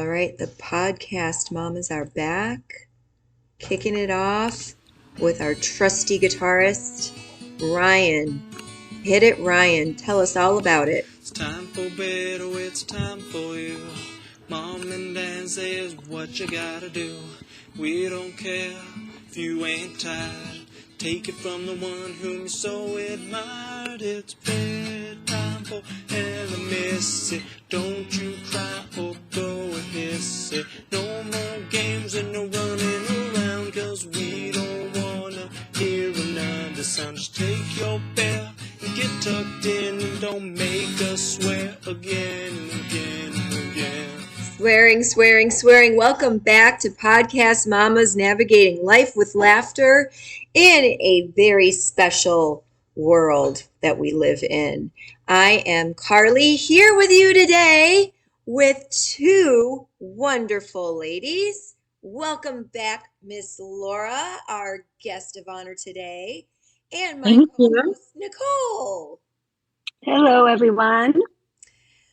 All right, the podcast mamas are back, kicking it off with our trusty guitarist, Ryan. Hit it, Ryan. Tell us all about it. It's time for bed, oh, it's time for you. Mom and Dad says what you gotta do. We don't care if you ain't tired. Take it from the one whom you so admired. It's bedtime for Ella Missy. Don't you cry or go and hiss it. No more games and no running around, 'cause we don't wanna hear another sound. Just take your bell and get tucked in and don't make us swear again and again and again. Swearing, swearing, swearing. Welcome back to Podcast Mamas Navigating Life with Laughter in a very special world that we live in. I am Carly here with you today with two wonderful ladies. Welcome back, Miss Laura, our guest of honor today, and my Thank you. co-host, Nicole. Hello, everyone.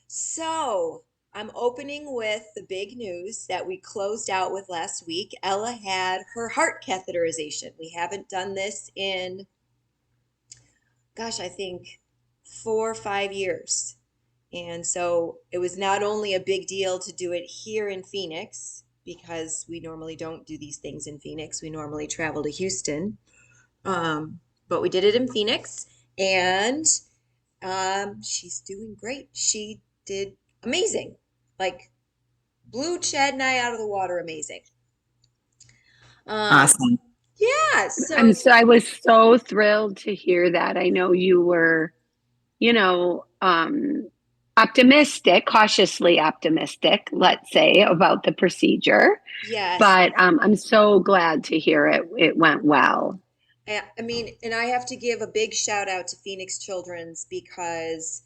So, I'm opening with the big news that we closed out with last week. Ella had her heart catheterization. We haven't done this in, I think 4 or 5 years. And so it was not only a big deal to do it here in Phoenix, because we normally don't do these things in Phoenix. We normally travel to Houston. But we did it in Phoenix, and she's doing great. She did amazing. Like, blew Chad and I out of the water amazing. Awesome. Yeah. I was so thrilled to hear that. I know you were, optimistic, cautiously optimistic, let's say, about the procedure. Yes. But I'm so glad to hear it went well. I mean, and I have to give a big shout out to Phoenix Children's because,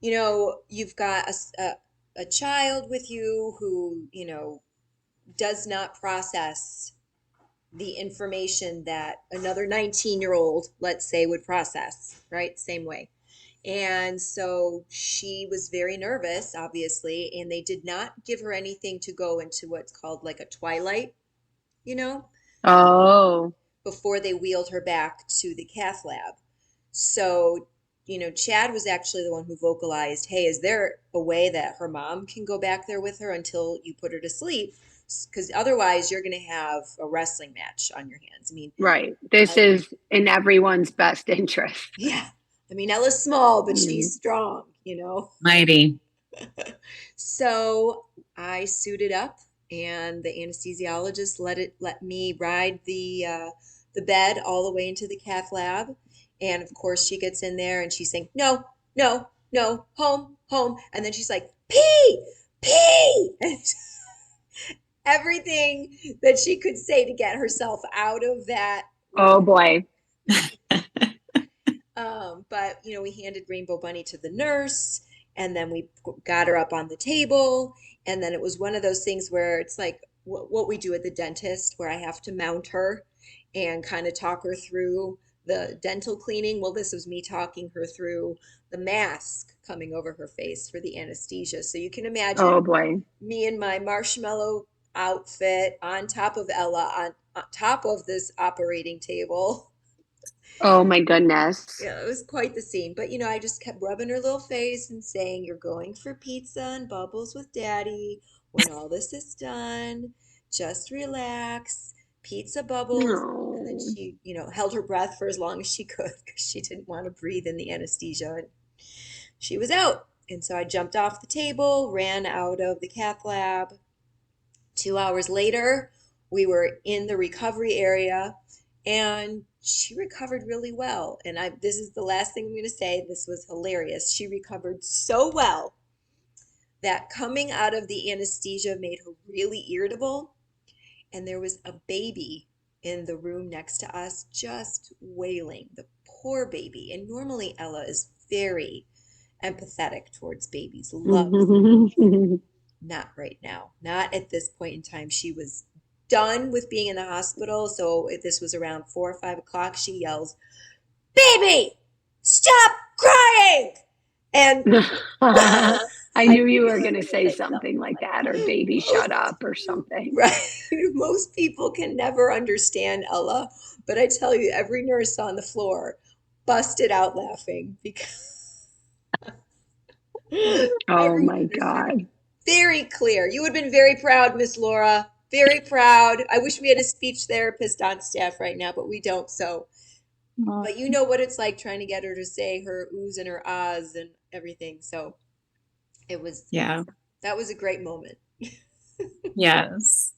you've got a child with you who, does not process the information that another 19-year-old, let's say, would process, right? Same way. And so she was very nervous, obviously, and they did not give her anything to go into what's called like a twilight, Oh. before they wheeled her back to the cath lab. So, Chad was actually the one who vocalized, hey, is there a way that her mom can go back there with her until you put her to sleep? Because otherwise you're going to have a wrestling match on your hands. I mean, right. This is in everyone's best interest. Yeah. I mean, Ella's small, but she's strong, Mighty. So I suited up, and the anesthesiologist let me ride the bed all the way into the cath lab. And of course, she gets in there and she's saying, no, no, no, home, home. And then she's like, pee, pee. And everything that she could say to get herself out of that. Oh, boy. But, we handed Rainbow Bunny to the nurse, and then we got her up on the table. And then it was one of those things where it's like what we do at the dentist, where I have to mount her and kind of talk her through the dental cleaning. Well, this was me talking her through the mask coming over her face for the anesthesia. So you can imagine, oh boy, me in my marshmallow outfit on top of Ella on top of this operating table. Oh my goodness. Yeah, it was quite the scene. But, I just kept rubbing her little face and saying, you're going for pizza and bubbles with Daddy. When all this is done, just relax. Pizza bubbles. No. And then she, held her breath for as long as she could because she didn't want to breathe in the anesthesia. And she was out. And so I jumped off the table, ran out of the cath lab. 2 hours later, we were in the recovery area, and she recovered really well. And this is the last thing I'm going to say. This was hilarious. She recovered so well that coming out of the anesthesia made her really irritable. And there was a baby in the room next to us just wailing, the poor baby. And normally Ella is very empathetic towards babies, loves them. Not right now. Not at this point in time. She was done with being in the hospital. So if this was around 4 or 5 o'clock, she yells, "Baby, stop crying!" And I I knew you were knew going you to were going say to say something something like like that, that. or baby, shut Most, up, or something. right? Most people can never understand Ella, but I tell you, every nurse on the floor busted out laughing because Oh everyone my understood it God. very clear. You would have been very proud, Miss Laura. Very proud. I wish we had a speech therapist on staff right now, but we don't. So, Oh, but you know what it's like trying to get her to say her oohs and her ahs and everything. So it was, yeah. that was a great moment. Yes.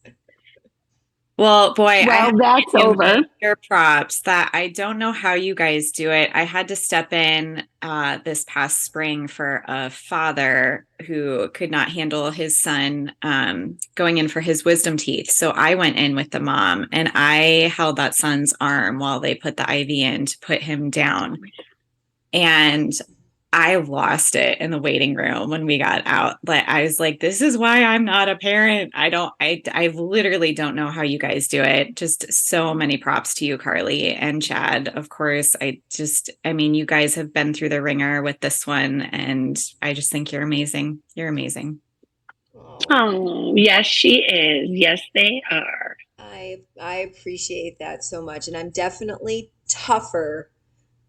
Well, boy, I have Well, to that's give you over. major props that I don't know how you guys do it. I had to step in this past spring for a father who could not handle his son going in for his wisdom teeth. So I went in with the mom and I held that son's arm while they put the IV in to put him down. And I lost it in the waiting room when we got out. But I was like, this is why I'm not a parent. I literally don't know how you guys do it. Just so many props to you, Carly and Chad. Of course, I mean, you guys have been through the ringer with this one, and I just think you're amazing. You're amazing. Oh, Oh, yes, she is. Yes, they are. I appreciate that so much, and I'm definitely tougher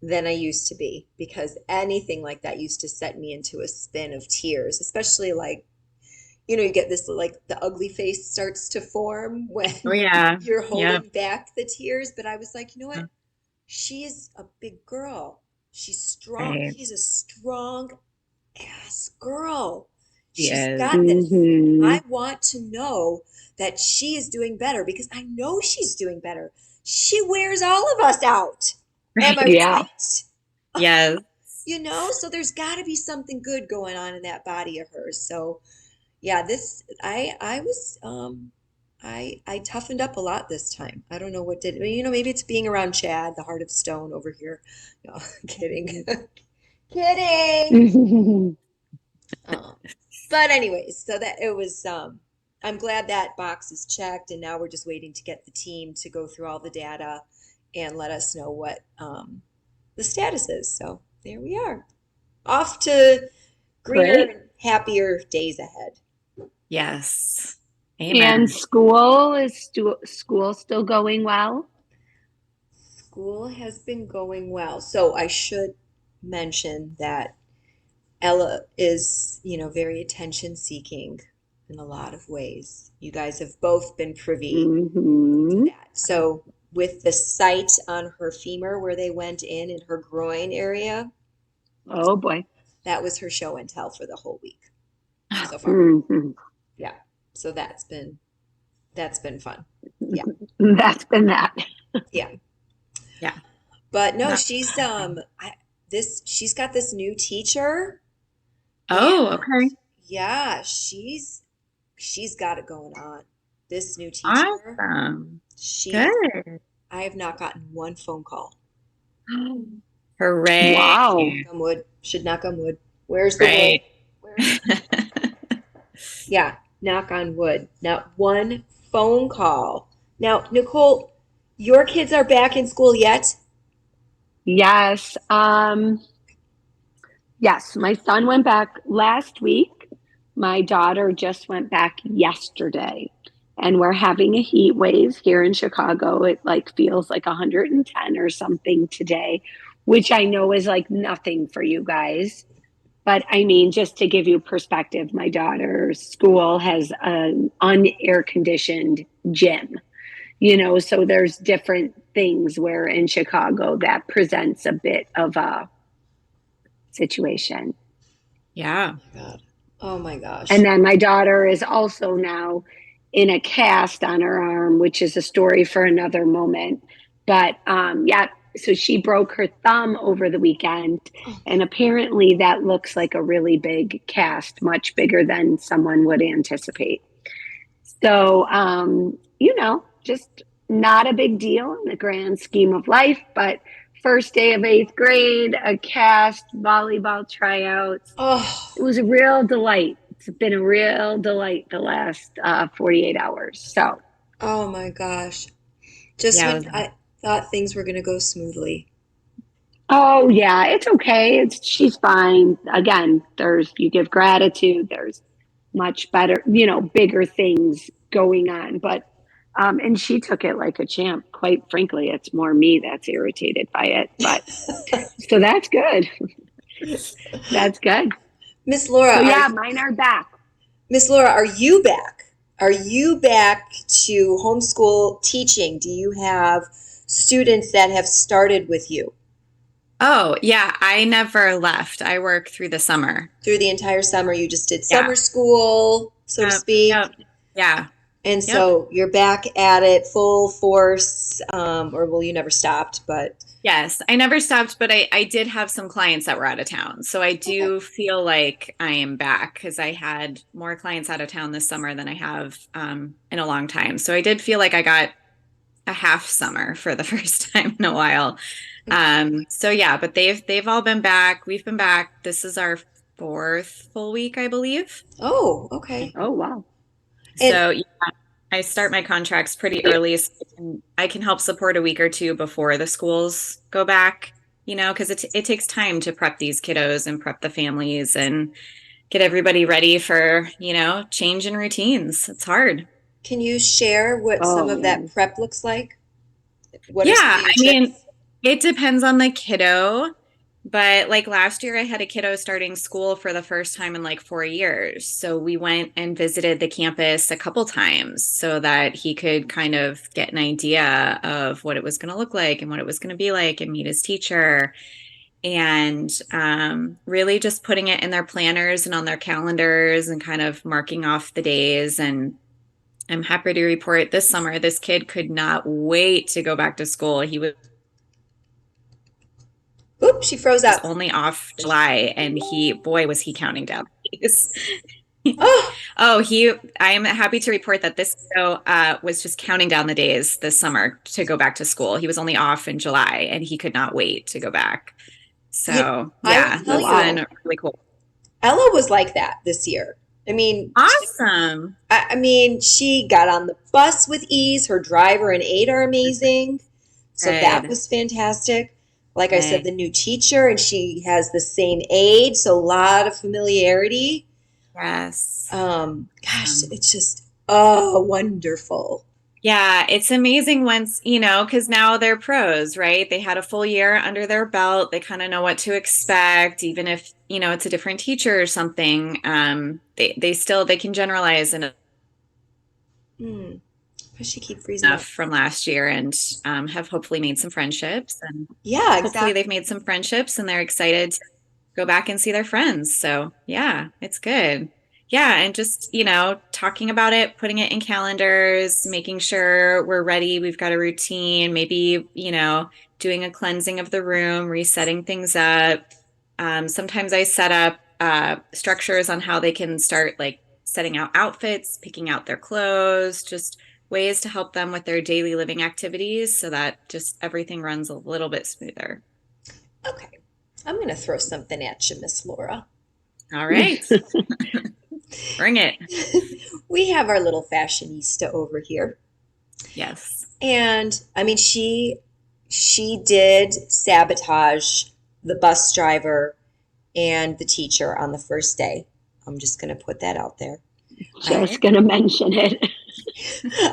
than I used to be because anything like that used to set me into a spin of tears, especially like, you get this like the ugly face starts to form when Oh, yeah. you're Yep. holding back the tears. But I was like, you know what? She is a big girl. She's strong. Right. She's a strong ass girl. She She's is. got this. And Hmm. I want to know that she is doing better because I know she's doing better. She wears all of us out. Am I Right. Yeah. right? Yes. So there's got to be something good going on in that body of hers. So yeah, this I was I toughened up a lot this time. I don't know what did. Maybe it's being around Chad, the heart of stone over here. No, kidding. Kidding. Um, but anyways, so that it was I'm glad that box is checked and now we're just waiting to get the team to go through all the data and let us know what the status is. So there we are. Off to greener Great. and happier days ahead. Yes. And Amen. school still going well? School has been going well. So I should mention that Ella is, very attention seeking in a lot of ways. You guys have both been privy to Hmm. that. So with the site on her femur where they went in her groin area, Oh boy. that was her show and tell for the whole week so far. Hmm. Yeah. So that's been fun. Yeah. That's been that. Yeah. Yeah. But no, That- she's got this new teacher Oh, and okay. yeah, she's got it going on. This new teacher, Awesome. she Good. I have not gotten one phone call. Hooray. Wow. Knock on wood. Should knock on wood. Where's the wood? Right. Where's Yeah, knock on wood. Not one phone call. Now, Nicole, your kids are back in school yet? Yes. Yes, my son went back last week. My daughter just went back yesterday. And we're having a heat wave here in Chicago. It like feels like 110 or something today, which I know is like nothing for you guys. But I mean, just to give you perspective, my daughter's school has an unair conditioned gym, so there's different things where in Chicago that presents a bit of a situation. Yeah. Oh my God. Oh my And gosh. then my daughter is also now in a cast on her arm, which is a story for another moment. But yeah, so she broke her thumb over the weekend. Oh, And apparently that looks like a really big cast, much bigger than someone would anticipate. So, just not a big deal in the grand scheme of life, but first day of eighth grade, a cast, volleyball tryouts. oh, It was a real delight. It's been a real delight the last 48 hours. So, oh my gosh. Just Yeah. when I thought things were going to go smoothly. Oh yeah, it's okay. She's fine. Again, you give gratitude. There's much better, bigger things going on. But and she took it like a champ. Quite frankly, it's more me that's irritated by it. But so that's good. That's good. Miss Laura, So yeah, mine are back. Miss Laura, are you back? Are you back to homeschool teaching? Do you have students that have started with you Oh, yeah, I never left. I work through the summer. through the entire summer? You just did Yeah. summer school, so to Yep. speak. Yep. Yeah. And Yep. so you're back at it full force, or well, you never stopped, but Yes, I never stopped, but I did have some clients that were out of town. So I do feel like I am back because I had more clients out of town this summer than I have in a long time. So I did feel like I got a half summer for the first time in a while. So yeah, but they've all been back. We've been back. This is our fourth full week, I believe. oh, okay. Oh wow. So yeah, I start my contracts pretty early, so I can help support a week or two before the schools go back, because it takes time to prep these kiddos and prep the families and get everybody ready for, change in routines. It's hard. Can you share what some of that yeah. prep looks like? What are Yeah, some of I your mean, tricks? it depends on the kiddo, but like last year, I had a kiddo starting school for the first time in like 4 years. So we went and visited the campus a couple times so that he could kind of get an idea of what it was going to look like and what it was going to be like and meet his teacher. And really just putting it in their planners and on their calendars and kind of marking off the days. And I'm happy to report this summer, this kid could not wait to go back to school. He was Oop, she froze up. only off July, and boy, was he counting down the days. Oh, I am happy to report that this kiddo was just counting down the days this summer to go back to school. He was only off in July, and he could not wait to go back. So I yeah, will tell that's you, been really cool. Ella was like that this year. I mean, Awesome. I mean, she got on the bus with ease. Her driver and aide are amazing. So that Good. was fantastic. Like I said, Good. the new teacher, and she has the same aide, so a lot of familiarity. Yes. Gosh, it's just, oh, wonderful. Yeah, it's amazing once, because now they're pros, right? They had a full year under their belt. They kind of know what to expect, even if, it's a different teacher or something. They can generalize Hmm. Why does she keep freezing enough up? from last year and have hopefully made some friendships. And Yeah, hopefully exactly. they've made some friendships and they're excited to go back and see their friends. So yeah, it's good. Yeah, and just, talking about it, putting it in calendars, making sure we're ready. We've got a routine, maybe, doing a cleansing of the room, resetting things up. Sometimes I set up structures on how they can start like setting out outfits, picking out their clothes, just ways to help them with their daily living activities so that just everything runs a little bit smoother. Okay. I'm going to throw something at you, Miss Laura. All right. Bring it. We have our little fashionista over here. Yes. And I mean, she did sabotage the bus driver and the teacher on the first day. I'm just going to put that out there. Just gonna mention it.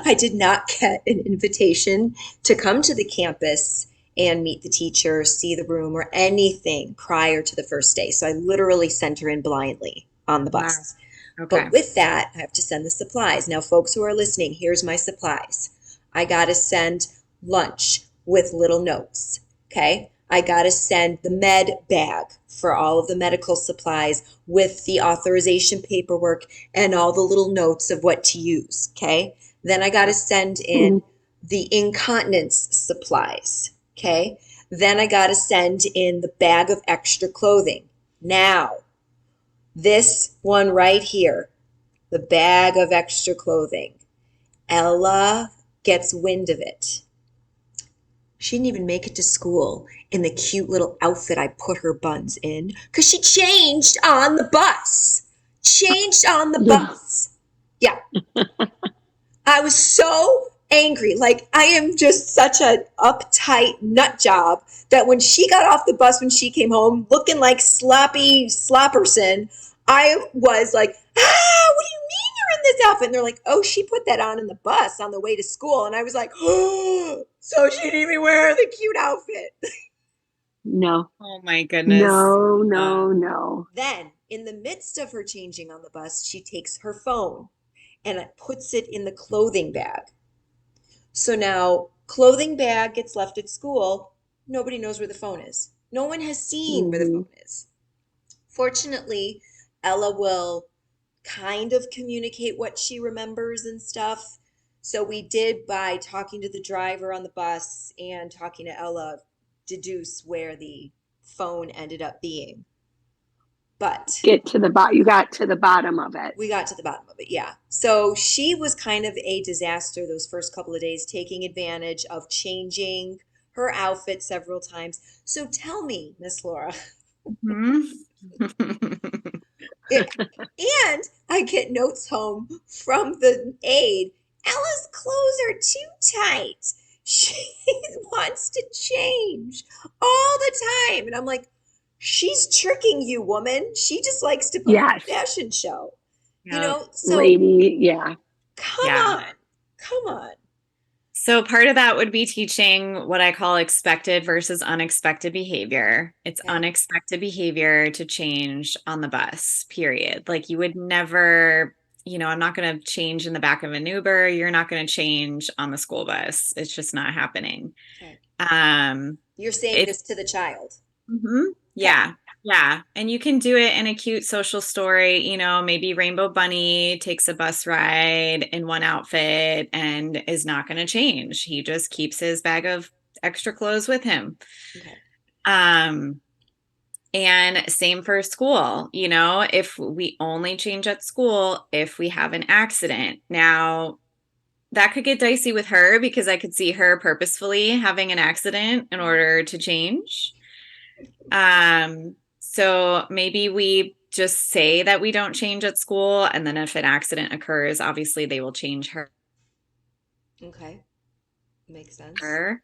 I did not get an invitation to come to the campus and meet the teacher, see the room, or anything prior to the first day. So I literally sent her in blindly on the Wow. bus. Okay. But with that, I have to send the supplies. Now, folks who are listening, here's my supplies. I got to send lunch with little notes. Okay. I got to send the med bag for all of the medical supplies with the authorization paperwork and all the little notes of what to use. Okay. Then I got to send in the incontinence supplies. Okay. Then I got to send in the bag of extra clothing. Now, this one right here, the bag of extra clothing. Ella gets wind of it. She didn't even make it to school in the cute little outfit I put her buns in because she changed on the bus. Changed on the bus. Yeah. I was so angry. Like I am just such a uptight nut job that when she got off the bus when she came home looking like sloppy slopperson, I was like, what do you mean you're in this outfit? And they're like, oh, she put that on in the bus on the way to school. And I was like, oh, so she didn't even wear the cute outfit. No, Oh my goodness. no. Then, in the midst of her changing on the bus, she takes her phone and puts it in the clothing bag. So now, clothing bag gets left at school. Nobody knows where the phone is. No one has seen where the Hmm. phone is. Fortunately, Ella will kind of communicate what she remembers and stuff. So we did, by talking to the driver on the bus and talking to Ella, deduce where the phone ended up being. But You got to the bottom of it. we got to the bottom of it, yeah. So she was kind of a disaster those first couple of days, taking advantage of changing her outfit several times. So tell me, Miss Laura, Mhm. and I get notes home from the aide. Ella's clothes are too tight. She wants to change all the time. And I'm like, she's tricking you, woman. She just likes to put on a Yes, fashion show. Yep. So lady. Yeah. come Yeah. on. Come on. So part of that would be teaching what I call expected versus unexpected behavior. It's Okay. unexpected behavior to change on the bus, period. Like you would never, I'm not going to change in the back of an Uber. You're not going to change on the school bus. It's just not happening. Okay. Um, You're saying it's this to the child. Mhm. Okay. Yeah. Yeah. And you can do it in a cute social story. Maybe Rainbow Bunny takes a bus ride in one outfit and is not going to change. He just keeps his bag of extra clothes with him. Okay. And same for school. If we only change at school, if we have an accident. Now, that could get dicey with her because I could see her purposefully having an accident in order to change. So maybe we just say that we don't change at school, and then if an accident occurs, obviously they will change Okay. Makes sense. her.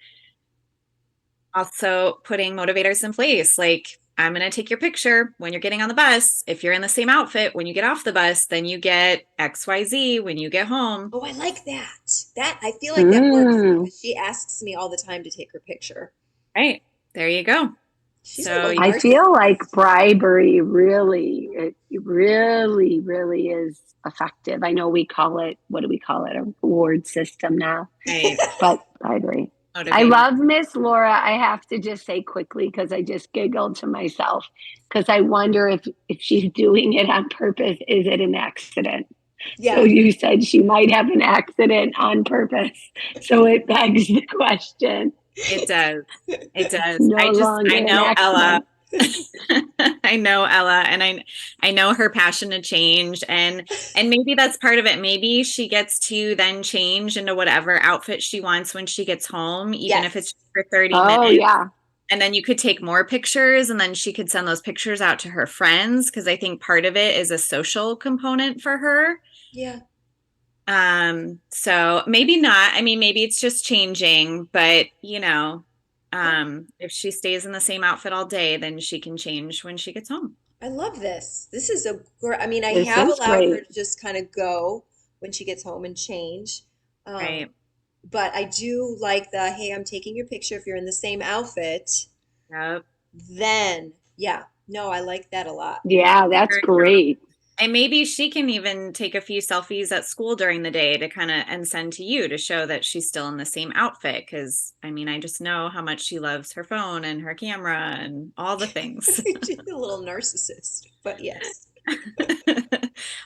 Also putting motivators in place, like I'm going to take your picture when you're getting on the bus. If you're in the same outfit when you get off the bus, then you get XYZ when you get home. Oh, I like that. I feel like that works because she asks me all the time to take her picture. Right. There you go. She's So a little I narcissist. feel like bribery it really is effective. I know what do we call it? A reward system now. Right. But bribery. I Motivating. love Miss Laura. I have to just say quickly because I just giggled to myself because I wonder if she's doing it on purpose. Is it an accident? Yeah. So you said she might have an accident on purpose. So it begs the question. It does. It does. No I longer an know Ella. accident. I know Ella, and I know her passion to change, and maybe that's part of it. Maybe she gets to then change into whatever outfit she wants when she gets home, even if it's Yes. for 30 Oh, minutes. yeah. And then you could take more pictures, and then she could send those pictures out to her friends because I think part of it is a social component for her. Yeah. So maybe not. I mean, maybe it's just changing, but if she stays in the same outfit all day, then she can change when she gets home. I love this. This is I mean, I This have is allowed her great. to just kind of go when she gets home and change. Right. But I do like hey, I'm taking your picture if you're in the same outfit. Yep. Then, yeah. No, I like that a lot. Yeah, that's great. And maybe she can even take a few selfies at school during the day to and send to you to show that she's still in the same outfit. Cause I mean, I just know how much she loves her phone and her camera and all the things. She's a little narcissist, but yes.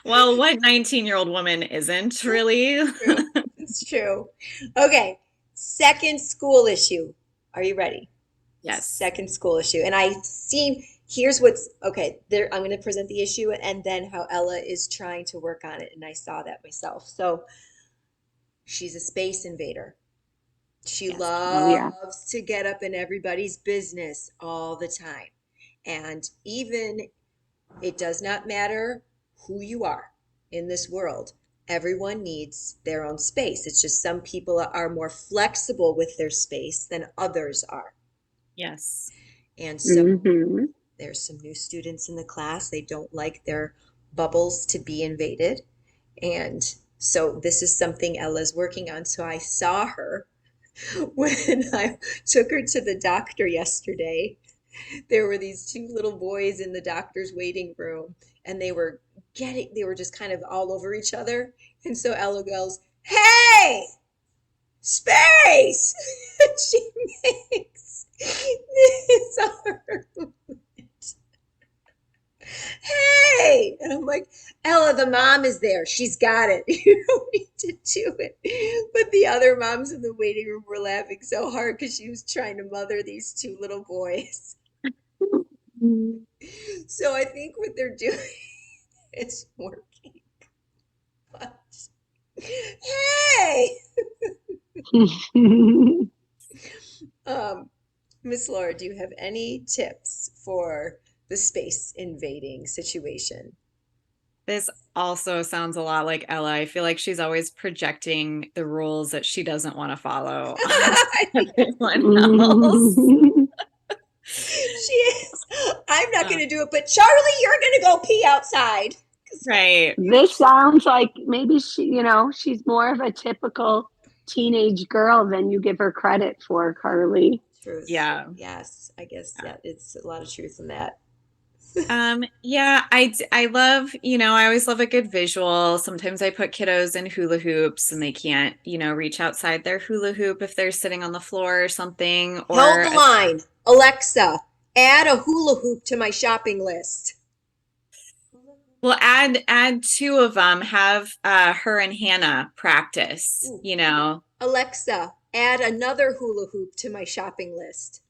Well, what 19-year-old woman isn't really? It's true. Okay. Second school issue. Are you ready? Yes. Second school issue. And here's what's okay. There, I'm going to present the issue and then how Ella is trying to work on it. And I saw that myself. So she's a space invader. She loves to get up in everybody's business all the time. And even it does not matter who you are in this world. Everyone needs their own space. It's just some people are more flexible with their space than others are. Yes. And so Hmm. there's some new students in the class. They don't like their bubbles to be invaded. And so this is something Ella's working on. So I saw her when I took her to the doctor yesterday. There were these two little boys in the doctor's waiting room, and they were just kind of all over each other. And so Ella goes, "Hey, space!" And she makes this arm. Hey! And I'm like, Ella, the mom is there. She's got it. You don't need to do it. But the other moms in the waiting room were laughing so hard because she was trying to mother these two little boys. So I think what they're doing is working. But hey! Miss Laura, do you have any tips for the space invading situation? This also sounds a lot like Ella. I feel like she's always projecting the rules that she doesn't want to follow onto everyone else. She is. I'm not going to do it, but Charlie, you're going to go pee outside. Right. This sounds like maybe she's more of a typical teenage girl than you give her credit for, Carly. Truth. Yeah. Yes, I guess that it's a lot of truth in that. Yeah, I love, I always love a good visual. Sometimes I put kiddos in hula hoops and they can't, reach outside their hula hoop if they're sitting on the floor or something. Hold Or the line. Alexa, add a hula hoop to my shopping list. we'll add two of them, have her and Hannah practice, Ooh. Alexa, add another hula hoop to my shopping list.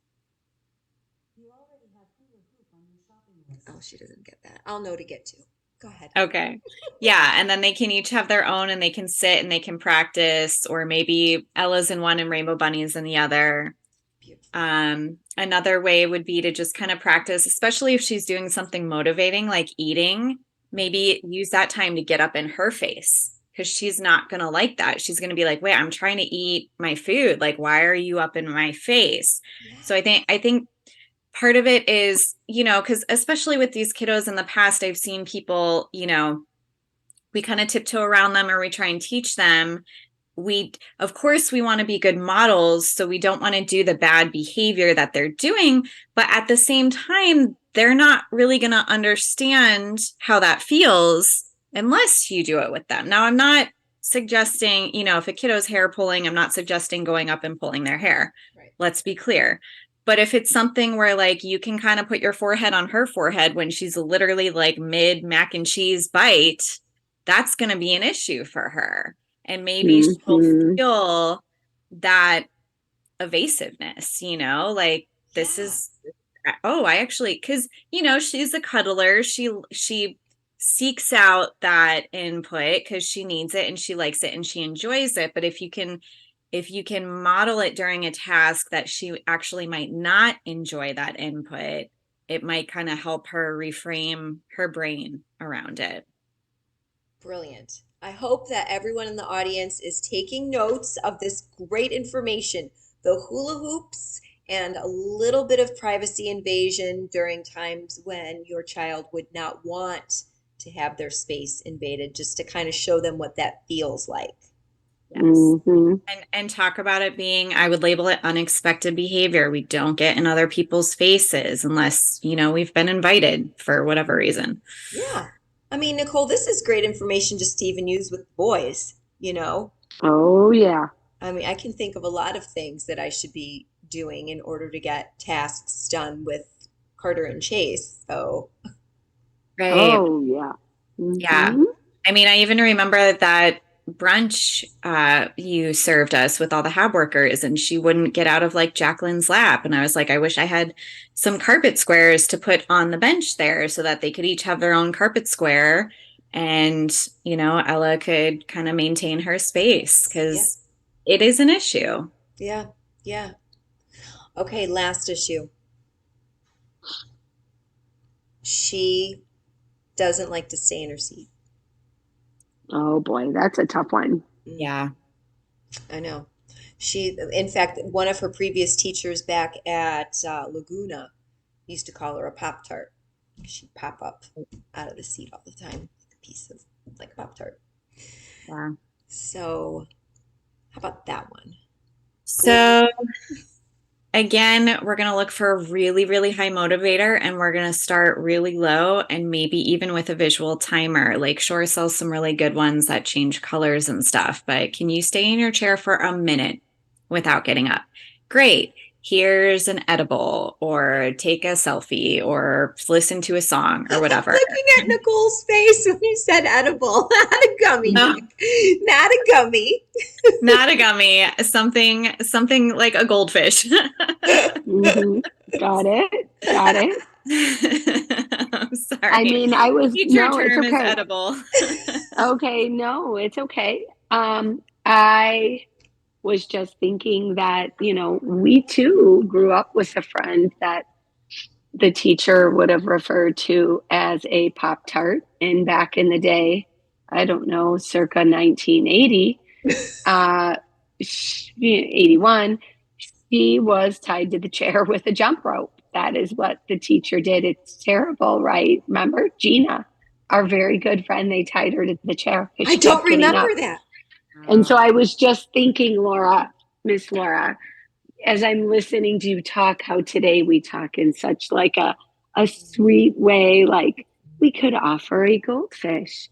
Oh, she doesn't get that. I'll know to get to. Go ahead. Okay. Yeah. And then they can each have their own and they can sit and they can practice, or maybe Ella's in one and Rainbow Bunny's in the other. Beautiful. Another way would be to just kind of practice, especially if she's doing something motivating like eating, maybe use that time to get up in her face, because she's not going to like that. She's going to be like, wait, I'm trying to eat my food. Like, why are you up in my face? Yeah. So I think part of it is, because especially with these kiddos in the past, I've seen people, we kind of tiptoe around them or we try and teach them. Of course, we want to be good models, so we don't want to do the bad behavior that they're doing. But at the same time, they're not really going to understand how that feels unless you do it with them. Now, I'm not suggesting, if a kiddo's hair pulling, I'm not suggesting going up and pulling their hair. Right. Let's be clear. But if it's something where like you can kind of put your forehead on her forehead when she's literally like mid mac and cheese bite, that's going to be an issue for her. And maybe she'll feel that evasiveness, like this is, I actually, because, she's a cuddler. She seeks out that input because she needs it and she likes it and she enjoys it. But if you can model it during a task that she actually might not enjoy that input, it might kind of help her reframe her brain around it. Brilliant. I hope that everyone in the audience is taking notes of this great information, the hula hoops and a little bit of privacy invasion during times when your child would not want to have their space invaded, just to kind of show them what that feels like. Yes. And talk about it being, I would label it unexpected behavior. We don't get in other people's faces unless, we've been invited for whatever reason. Yeah. I mean, Nicole, this is great information just to even use with boys, Oh, yeah. I mean, I can think of a lot of things that I should be doing in order to get tasks done with Carter and Chase. So, right. Oh, yeah. Yeah. I mean, I even remember that brunch you served us with all the hab workers, and she wouldn't get out of like Jacqueline's lap. And I was like, I wish I had some carpet squares to put on the bench there so that they could each have their own carpet square. And, Ella could kind of maintain her space because it is an issue. Yeah. Yeah. Okay. Last issue. She doesn't like to stay in her seat. Oh boy, that's a tough one. Yeah. I know. In fact, one of her previous teachers back at Laguna used to call her a Pop Tart. She'd pop up out of the seat all the time with a piece of like Pop Tart. Yeah. So, how about that one? So again, we're going to look for a really, really high motivator and we're going to start really low and maybe even with a visual timer. Lakeshore sells some really good ones that change colors and stuff, but can you stay in your chair for a minute without getting up? Great. Here's an edible or take a selfie or listen to a song or whatever. Looking at Nicole's face when you said edible. Not a gummy. No. Not a gummy. Not a gummy, something like a goldfish. Mhm. Got it. Got it. I'm sorry. I mean, I was Teacher no, it's term is okay. edible. Okay, no, it's okay. I was just thinking that, we too grew up with a friend that the teacher would have referred to as a Pop Tart. And back in the day, I don't know, circa 1980, 81, she was tied to the chair with a jump rope. That is what the teacher did. It's terrible, right? Remember Gina, our very good friend, they tied her to the chair. I don't remember that. And so I was just thinking, Miss Laura, as I'm listening to you talk, how today we talk in such like a sweet way, like we could offer a goldfish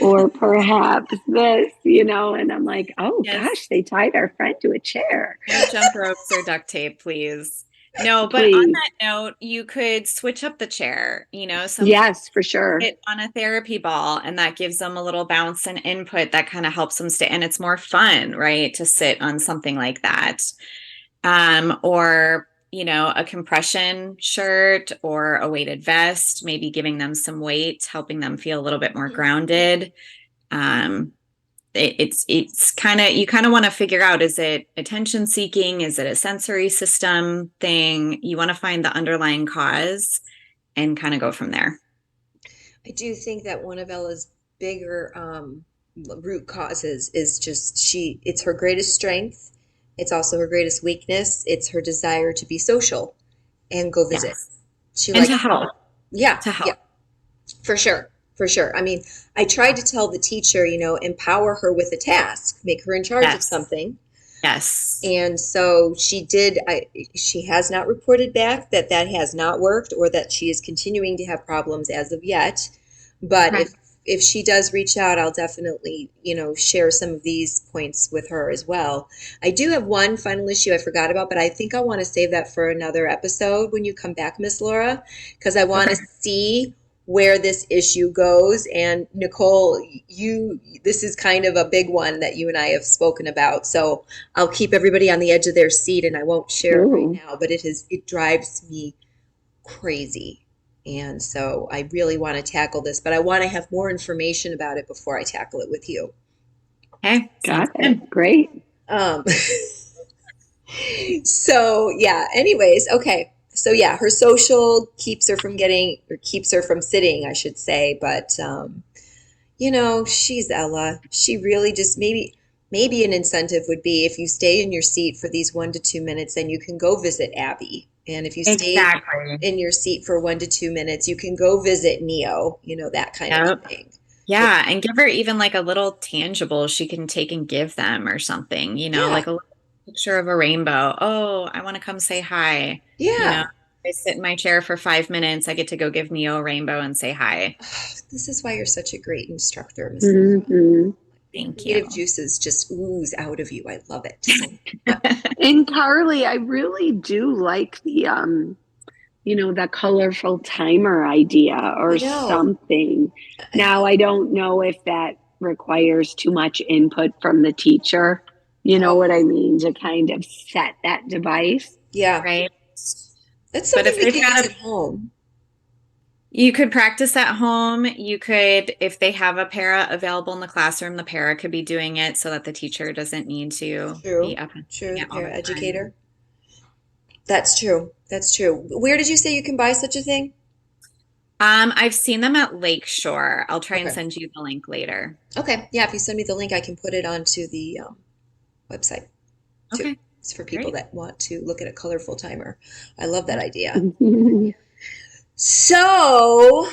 or perhaps this, and I'm like, oh Yes. gosh, they tied our friend to a chair. No jump ropes or duct tape, please. No, but Please. on that note, you could switch up the chair. Some Yes, for sure. sit on a therapy ball and that gives them a little bounce and input that kind of helps them stay. And it's more fun, right, to sit on something like that. Or a compression shirt or a weighted vest, maybe giving them some weight, helping them feel a little bit more grounded. It's kind of, you kind of want to figure out, is it attention seeking? Is it a sensory system thing? You want to find the underlying cause and kind of go from there. I do think that one of Ella's bigger root causes is just it's her greatest strength. It's also her greatest weakness. It's her desire to be social and go visit. Yes. She And to help. Yeah. To help. Yeah. For sure. For sure. I mean, I tried to tell the teacher, empower her with a task, make her in charge of Yes. something. Yes. And so she did. She has not reported back that has not worked or that she is continuing to have problems as of yet. But Okay. if she does reach out, I'll definitely, share some of these points with her as well. I do have one final issue I forgot about, but I think I want to save that for another episode when you come back, Miss Laura, because I want to see where this issue goes. And Nicole, this is kind of a big one that you and I have spoken about. So I'll keep everybody on the edge of their seat and I won't share it right Ooh. now, but it drives me crazy. And so I really want to tackle this, but I want to have more information about it before I tackle it with you. Okay. Got Sounds good. it. Great. So yeah, anyways, okay. So yeah, her social keeps her from sitting, I should say. But she's Ella. She really just maybe an incentive would be if you stay in your seat for these 1 to 2 minutes, then you can go visit Abby. And if you stay Exactly. in your seat for 1 to 2 minutes, you can go visit Neo, that kind of Yep. thing. Yeah, and give her even like a little tangible she can take and give them or something, Yeah. like a little picture of a rainbow. Oh, I want to come say hi. Yeah. I sit in my chair for 5 minutes. I get to go give Neo a rainbow and say hi. This is why you're such a great instructor, Miss Laura. Mhm. Thank Creative you. juices just ooze out of you. I love it. And Carly, I really do like the the colorful timer idea or I know. something. Now, I don't know if that requires too much input from the teacher. You know what I mean? To kind of set that device. Yeah. Right. That's But something if we they've can got use at home. You could practice at home. You could, if they have a para available in the classroom, the para could be doing it so that the teacher doesn't need to True. be up and True. doing The it all the time. paraeducator. That's true. That's true. Where did you say you can buy such a thing? I've seen them at Lakeshore. I'll try and Okay. send you the link later. Okay. Yeah, if you send me the link, I can put it onto the website too. Okay, It's for people great. that want to look at a colorful timer. I love that idea. So,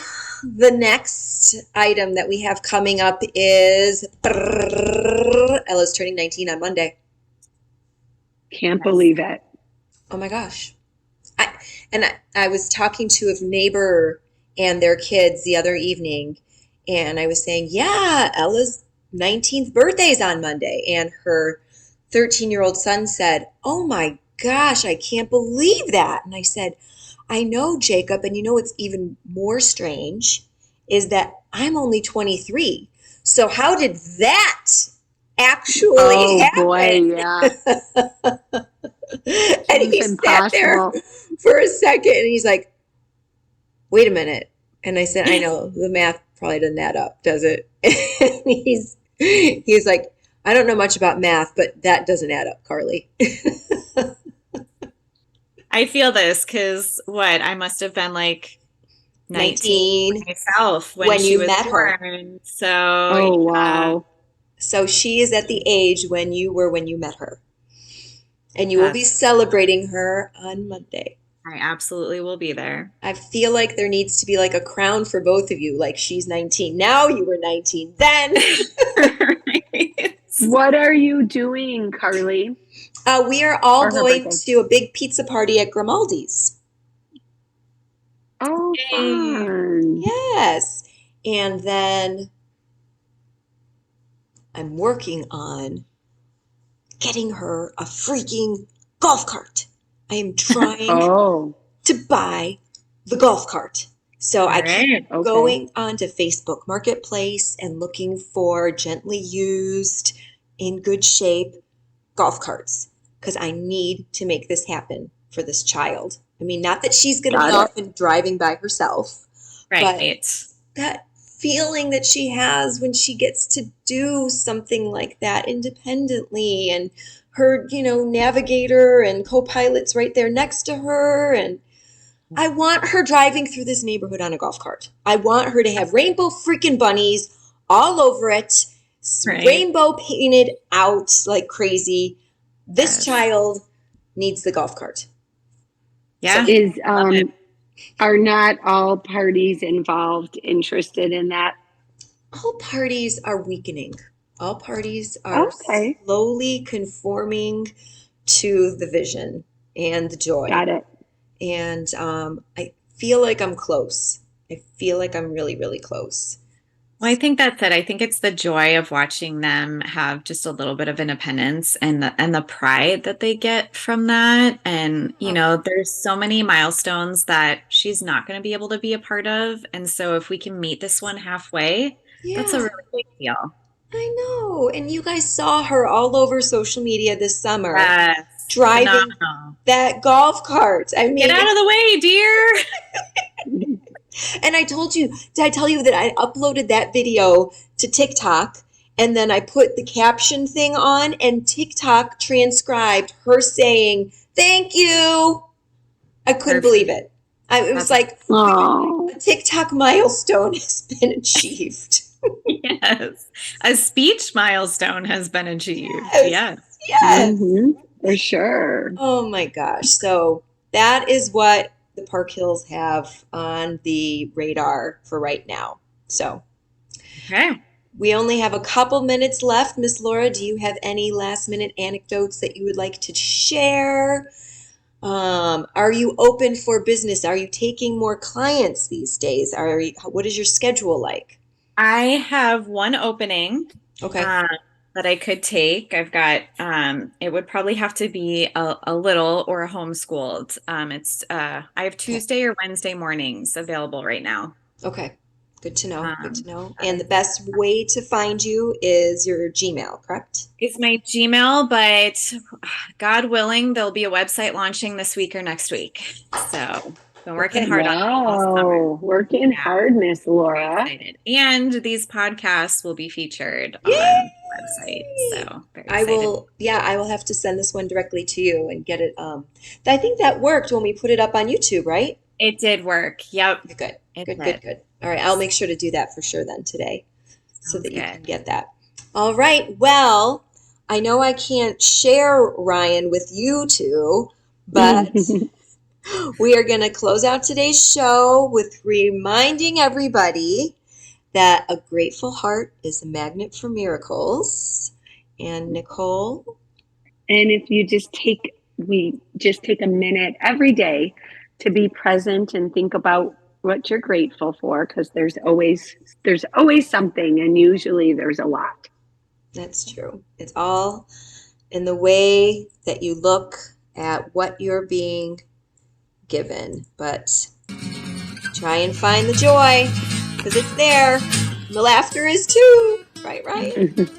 the next item that we have coming up is Ella's turning 19 on Monday. Can't Yes. believe it. Oh my gosh. I was talking to a neighbor and their kids the other evening, and I was saying, yeah, Ella's 19th birthday's on Monday. And her 13-year-old son said, oh my gosh, I can't believe that. And I said, I know, Jacob, and you know what's even more strange is that I'm only 23. So how did that actually Oh boy, happen? yeah. And Seems he sat there impossible. for a second and he's like, wait a minute. And I said, I know the math probably doesn't add up, does it? And he's like, I don't know much about math, but that doesn't add up, Carly. I feel this because what I must have been like 19 19 myself when when she you was met her. born. So Oh yeah, wow. So she is at the age when you were when you met her. And you will be that's celebrating her on Monday. I absolutely will be there. I feel like there needs to be like a crown for both of you. Like she's 19 now, you were 19 then. Right. What are you doing, Carly, We are all for her going birthday? to a big pizza party at Grimaldi's. Oh, Yay. fun. Yes. And then I'm working on getting her a freaking golf cart. I am trying Oh, to buy the golf cart. So All I keep right. okay. going onto Facebook Marketplace and looking for gently used, in good shape golf carts because I need to make this happen for this child. I mean, not that she's going to be Got it. off and driving by herself, but Right. that feeling that she has when she gets to do something like that independently and her, navigator and co-pilot's right there next to her and I want her driving through this neighborhood on a golf cart. I want her to have rainbow freaking bunnies all over it, Right. rainbow painted out like crazy. This Yes. child needs the golf cart. Yeah. Is Love it. are not all parties involved interested in that? All parties are weakening. All parties are Okay, slowly conforming to the vision and the joy. got it. And I feel like I'm close. I feel like I'm really, really close. Well, I think that's it. I think it's the joy of watching them have just a little bit of independence and the pride that they get from that. And, there's so many milestones that she's not going to be able to be a part of. And so if we can meet this one halfway, that's a Yeah, really big deal. I know. And you guys saw her all over social media this summer Yes. driving Phenomenal. that golf cart. I Get mean, out of the way, dear. and I told you, did I tell you that I uploaded that video to TikTok and then I put the caption thing on and TikTok transcribed her saying, thank you. I couldn't Perfect. believe it. It was That's like Oh, a TikTok milestone has been achieved. yes. A speech milestone has been achieved. Yes. Yes. Yes. for sure. Oh my gosh. So that is what the Park Hills have on the radar for right now. So Okay. we only have a couple minutes left. Miss Laura, do you have any last minute anecdotes that you would like to share? Are you open for business? Are you taking more clients these days? What is your schedule like? I have one opening Okay. that I could take. I've got it would probably have to be a little or a homeschooled. I have Tuesday or Wednesday mornings available right now. Okay. Good to know. Good to Um, know. And the best way to find you is your Gmail, correct? It's my Gmail, but God willing, there'll be a website launching this week or next week. So been working hard on it all summer. Wow, working Yeah. hard, Miss Very Laura. excited. And these podcasts will be featured on Yay! the website. So very I excited. will have to send this one directly to you and get it. I think that worked when we put it up on YouTube, right? It did work. Yep. Good, It good, did. good, good. All right, I'll make sure to do that for sure then today so Sounds that you can good. get that. All right, well, I know I can't share Ryan with you two, but we are going to close out today's show with reminding everybody that a grateful heart is a magnet for miracles. And Nicole? And if you we just take a minute every day to be present and think about what you're grateful for, because there's always something, and usually there's a lot. That's true. It's all in the way that you look at what you're being given. But try and find the joy because it's there. And the laughter is too. Right, right?